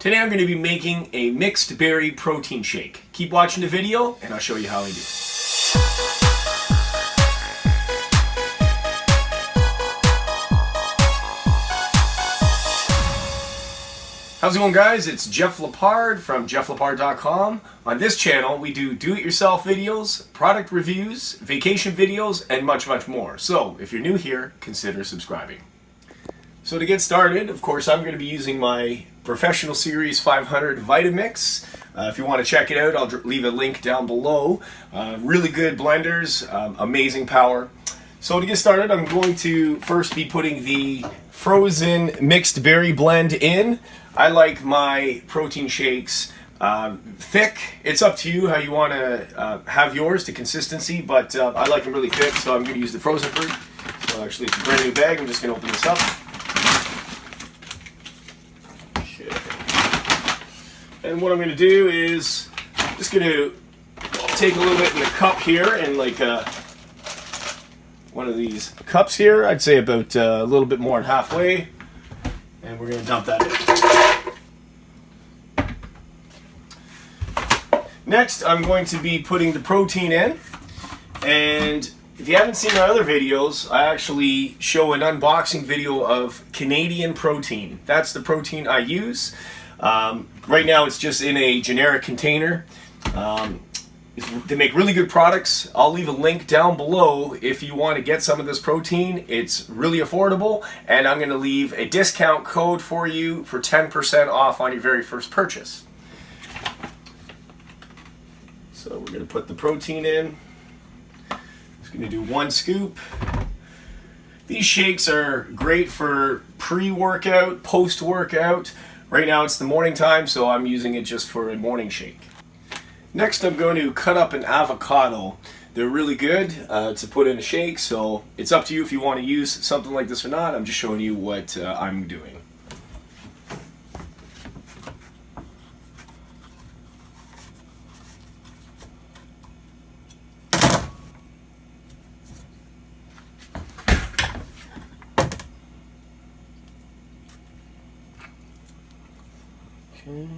Today I'm going to be making a mixed berry protein shake. Keep watching the video and I'll show you how I do it. How's it going, guys? It's Jeff Lepard from jefflepard.com. On this channel we do it-yourself videos, product reviews, vacation videos, and much more. So if you're new here, consider subscribing. So to get started, of course, I'm going to be using my Professional Series 500 Vitamix. If you want to check it out, I'll leave a link down below. Really good blenders, amazing power. So to get started, I'm going to first be putting the frozen mixed berry blend in. I like my protein shakes thick. It's up to you how you want to have yours, the consistency, but I like them really thick, so I'm going to use the frozen fruit. So actually, it's a brand new bag. I'm just going to open this up. And what I'm going to do is just going to take a little bit in the cup here, and like one of these cups here, I'd say about a little bit more than halfway, and we're going to dump that in. Next, I'm going to be putting the protein in, and if you haven't seen my other videos, I actually show an unboxing video of Canadian protein. That's the protein I use. Right now it's just in a generic container. They make really good products. I'll leave a link down below if you want to get some of this protein. It's really affordable, and I'm going to leave a discount code for you for 10% off on your very first purchase. So we're going to put the protein in. Just going to do 1 scoop. These shakes are great for pre-workout, post-workout. Right now it's the morning time, so I'm using it just for a morning shake. Next, I'm going to cut up an avocado. They're really good to put in a shake, so it's up to you if you want to use something like this or not. I'm just showing you what I'm doing. Okay.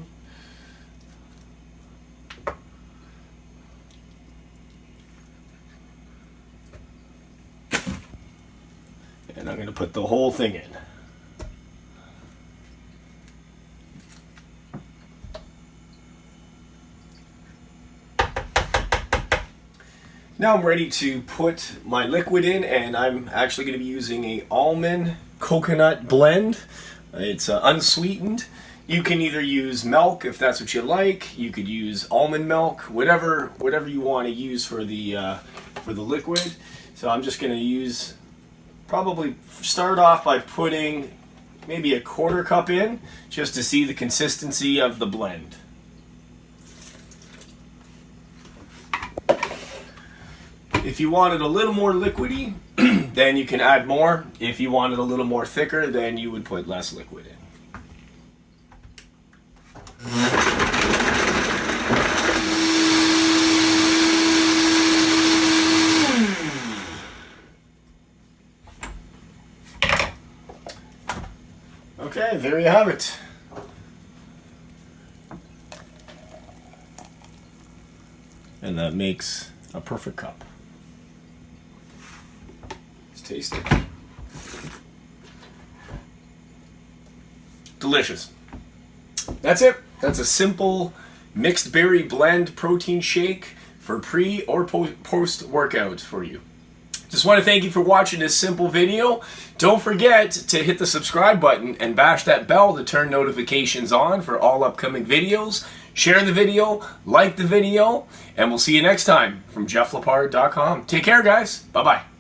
And I'm going to put the whole thing in. Now I'm ready to put my liquid in, and I'm actually going to be using a almond coconut blend. It's unsweetened. You can either use milk if that's what you like. You could use almond milk, whatever you want to use for the liquid. So I'm just going to use, probably start off by putting maybe a 1/4 cup in, just to see the consistency of the blend. If you want it a little more liquidy, then you can add more. If you want it a little more thicker, then you would put less liquid in. Okay, there you have it. And that makes a perfect cup. Let's taste it. Delicious. That's it. That's a simple mixed berry blend protein shake for pre or post workout for you. Just want to thank you for watching this simple video. Don't forget to hit the subscribe button and bash that bell to turn notifications on for all upcoming videos. Share the video, like the video, and we'll see you next time from jefflepard.com. Take care, guys. Bye-bye.